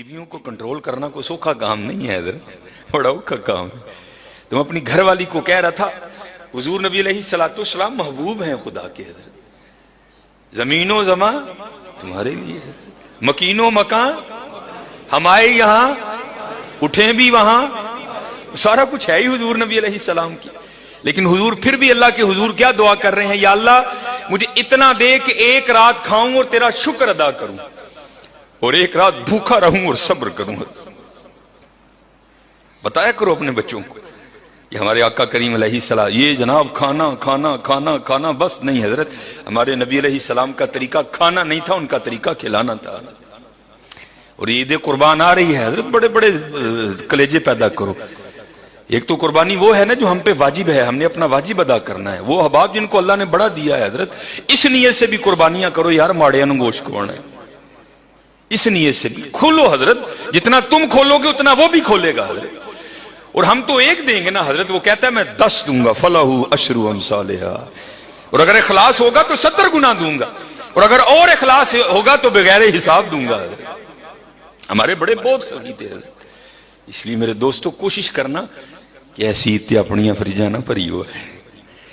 बीवियों को कंट्रोल करना कोई सौखा काम नहीं है हज़रत, बड़ा औखा काम है। तो मैं अपनी घर वाली को कह रहा था, हुजूर नबी अलैहिस्सलाम महबूब हैं खुदा के हज़रत, जमीनो जमा तुम्हारे लिए है, मकीनो मकान हमारे यहाँ, उठे भी वहां, सारा कुछ है ही हुजूर नबी अलैहिस्सलाम की। लेकिन हुजूर फिर भी अल्लाह के हुजूर क्या दुआ कर रहे हैं, या अल्लाह मुझे इतना दे कि एक रात खाऊं और तेरा शुक्र अदा करूं, और एक रात भूखा रहूं और सब्र करूं। बताया करो अपने बच्चों को, ये हमारे आका करीम अलैहिस्सलाम, ये जनाब खाना खाना खाना खाना बस नहीं हजरत, हमारे नबी अलैहिस्सलाम का तरीका खाना नहीं था, उनका तरीका खिलाना था। और ईद कुर्बान आ रही है हजरत, बड़े बड़े कलेजे पैदा करो। एक तो कुर्बानी वो है ना जो हम पे वाजिब है, हमने अपना वाजिब अदा करना है, वो अहबाब जिनको अल्लाह ने बड़ा दिया है हजरत, इस नियत से भी कुर्बानियां करो यार, माड़े गोश्त कौन है, इस नियत से भी खोलो हजरत, जितना तुम खोलोगे उतना वो भी खोलेगा हजरत। और हम तो एक देंगे ना हजरत, वो कहता है मैं 10 दूंगा, फलाहू अशरु अमसालिहा, और अगर इखलास होगा तो 70 गुना दूंगा, और अगर और इखलास होगा तो बगैर हिसाब दूंगा हजरत। हमारे बड़े बहुत सही थे हजरत। इसलिए मेरे दोस्तों कोशिश करना कि ऐसी इत्या अपनियां फरीजा ना भरी हो है।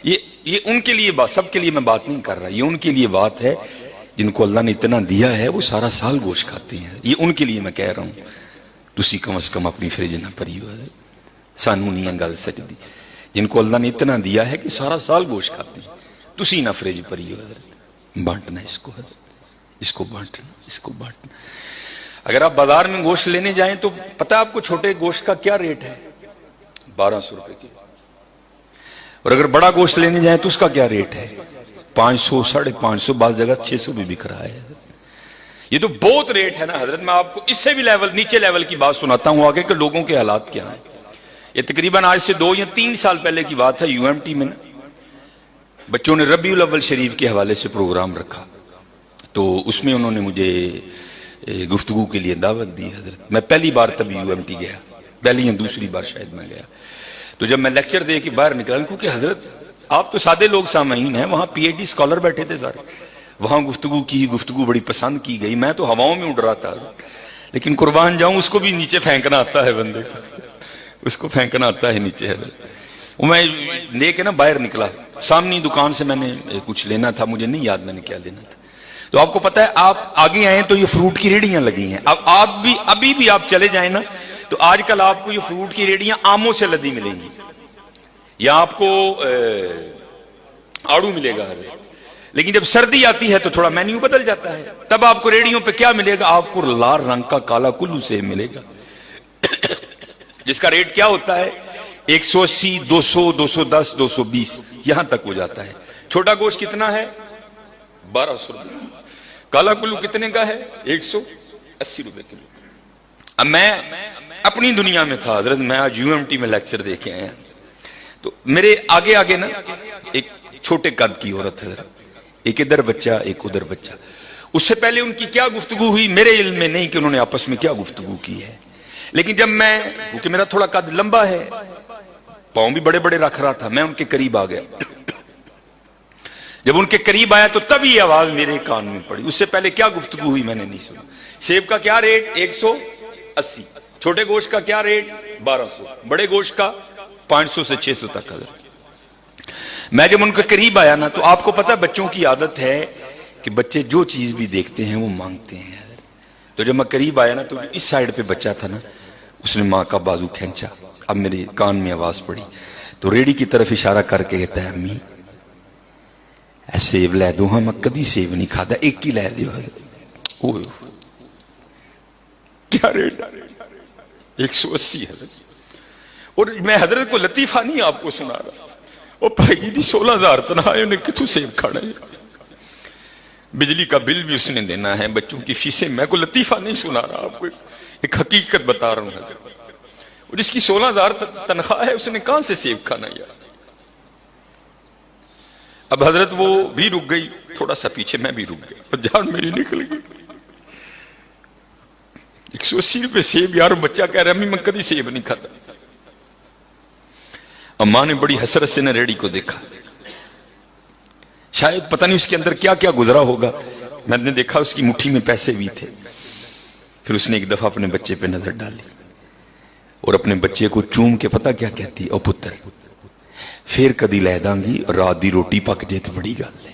ये उनके लिए बात, सबके लिए मैं बात नहीं कर रहा, ये उनके लिए बात है जिनको अल्लाह ने इतना दिया है, वो सारा साल गोश्त खाते हैं, ये उनके लिए मैं कह रहा हूं। तुसी कम से कम अपनी फ्रिज ना भरी हो, सानू नहीं गल सकती, जिनको अल्लाह ने इतना दिया है कि सारा साल गोश्त खाते हैं, तुसी ना फ्रिज भरी हो, बांटना इसको हजरत, इसको बांटना, इसको बांटना। अगर आप बाजार में गोश्त लेने जाएं तो पता है आपको छोटे गोश्त का क्या रेट है, 1200 रुपए की, और अगर बड़ा गोश्त लेने जाएं तो उसका क्या रेट है, 500, 550, बास जगह 600 भी बिक रहा है। ये तो बहुत रेट है ना हजरत। मैं आपको इससे भी नीचे लेवल की बात सुनाता हूं आगे के लोगों के हालात क्या हैं। ये तकरीबन आज से 2 या 3 साल पहले की बात है, यूएमटी में बच्चों ने रबीउल अव्वल शरीफ के हवाले से प्रोग्राम रखा, तो उसमें उन्होंने मुझे गुफ्तगू के लिए दावत दी हजरत। मैं पहली बार तब यूएमटी गया, पहली या दूसरी बार शायद मैं गया। तो जब मैं लेक्चर दे के बाहर निकला, क्योंकि हजरत आप तो सादे लोग सामईन हैं, वहां पीएचडी स्कॉलर बैठे थे सारे, वहां गुफ्तगू की, गुफ्तगू बड़ी पसंद की गई, मैं तो हवाओं में उड़ रहा था। लेकिन कुर्बान जाऊं, उसको भी नीचे फेंकना आता है बंदे को, उसको फेंकना आता है नीचे है। मैं लेके ना बाहर निकला, सामने दुकान से मैंने कुछ लेना था, मुझे नहीं याद मैंने क्या लेना था। तो आपको पता है आप आगे आए तो ये फ्रूट की रेडियां लगी हैं। अब आप भी अभी भी आप चले जाए ना तो आजकल आपको ये फ्रूट की रेडियां आमों से लदी मिलेंगी, या आपको आड़ू मिलेगा। लेकिन जब सर्दी आती है तो थोड़ा मेन्यू बदल जाता है, तब आपको रेडियो पे क्या मिलेगा, आपको लाल रंग का काला कुल्लू सेब मिलेगा जिसका रेट क्या होता है 180, 200, 210, 220 यहां तक हो जाता है। छोटा गोश्त कितना है 1200 रुपए, काला कुल्लू कितने का है 180 रुपए किलो। अब मैं अपनी दुनिया में था हजरत, मैं आज यूएमटी में लेक्चर देके आया, तो मेरे आगे आगे ना एक छोटे कद की औरत है, एक इधर बच्चा एक उधर बच्चा। उससे पहले उनकी क्या गुफ्तगू हुई मेरे इल्म में नहीं कि उन्होंने आपस में क्या गुफ्तगू की है, लेकिन जब मैं, क्योंकि मेरा थोड़ा कद लंबा है, पांव भी बड़े बड़े रख रहा था, मैं उनके करीब आ गया। जब उनके करीब आया तो तब ये आवाज मेरे कान में पड़ी, उससे पहले क्या गुफ्तगू हुई मैंने नहीं सुना। सेब का क्या रेट 180, छोटे गोश्त का क्या रेट 1200, बड़े गोश्त का 500 से 600 तक। मैं जब उनके करीब आया ना, तो आपको पता बच्चों की आदत है कि बच्चे जो चीज भी देखते हैं वो मांगते हैं। तो जब मैं करीब आया ना तो इस साइड पे बच्चा था ना, उसने माँ का बाजू खींचा, अब मेरे कान में आवाज पड़ी, तो रेडी की तरफ इशारा करके कहता है अम्मी ऐ सेब लै दो, हाँ मैं कदी सेब नहीं खाता, एक ही लै दो। क्या रेट 180 है। और मैं हजरत को लतीफा नहीं आपको सुना रहा, वो भाई दी 16,000 तनखा है, उन्हें कितों सेब खाना है, बिजली का बिल भी उसने देना है, बच्चों की फीसें, मैं को लतीफा नहीं सुना रहा आपको, एक हकीकत बता रहा हूं। और जिसकी 16,000 तनख्वाह है उसने कहां से सेब खाना यार। अब हजरत वो भी रुक गई, थोड़ा सा पीछे मैं भी रुक गया, और जान मेरी निकल गई। 180 रुपए सेब यार, बच्चा कह रहा है मैं कभी सेब नहीं खाता। अम्मा ने बड़ी हसरत से न रेडी को देखा, शायद पता नहीं उसके अंदर क्या क्या गुजरा होगा। मैंने देखा उसकी मुट्ठी में पैसे भी थे, پھر اس نے ایک دفعہ اپنے بچے پہ نظر ڈالی اور اپنے بچے کو چوم کے پتہ کیا کہتی، او پتر پھر کدی لے داں گی اور رات دی روٹی پک جائے تو بڑی گل ہے۔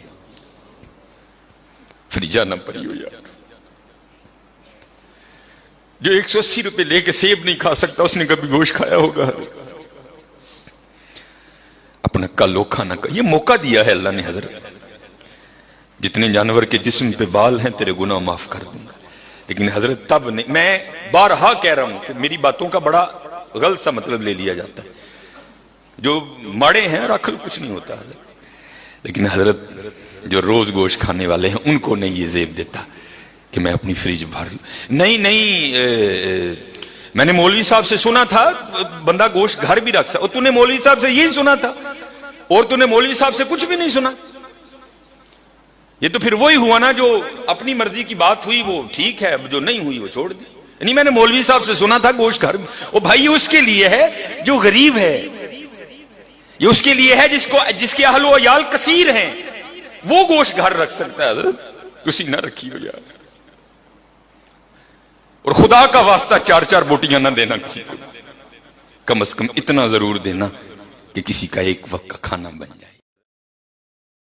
پھر جانا پڑی ہو یار، جو 180 روپے لے کے سیب نہیں کھا سکتا اس نے کبھی گوشت کھایا ہوگا؟ اپنا کلو کھانا کا یہ موقع دیا ہے اللہ نے۔ حضرت جتنے جانور کے جسم پہ بال ہیں تیرے گناہ معاف کر دوں گا، لیکن حضرت تب نہیں۔ میں بارہا کہہ رہا ہوں کہ میری باتوں کا بڑا غلط سا مطلب لے لیا جاتا ہے، جو ماڑے ہیں رکھ کچھ نہیں ہوتا حضرت، لیکن حضرت جو روز گوشت کھانے والے ہیں ان کو نہیں یہ زیب دیتا کہ میں اپنی فریج بھر لوں۔ نہیں میں نے مولوی صاحب سے سنا تھا بندہ گوشت گھر بھی رکھ سکتا، اور تو نے مولوی صاحب سے یہی سنا تھا اور تو نے مولوی صاحب سے کچھ بھی نہیں سنا۔ یہ تو پھر وہی ہوا نا، جو اپنی مرضی کی بات ہوئی وہ ٹھیک ہے، جو نہیں ہوئی وہ چھوڑ دی۔ یعنی میں نے مولوی صاحب سے سنا تھا گوشت گھر، وہ بھائی اس کے لیے ہے جو غریب ہے، یہ اس کے لیے ہے جس کے اہل و عیال کثیر ہیں، وہ گوشت گھر رکھ سکتا ہے۔ حضرت کسی نہ رکھی ہو یار، اور خدا کا واسطہ 4 بوٹیاں نہ دینا کسی کو، کم از کم اتنا ضرور دینا کہ کسی کا ایک وقت کا کھانا بن جائے۔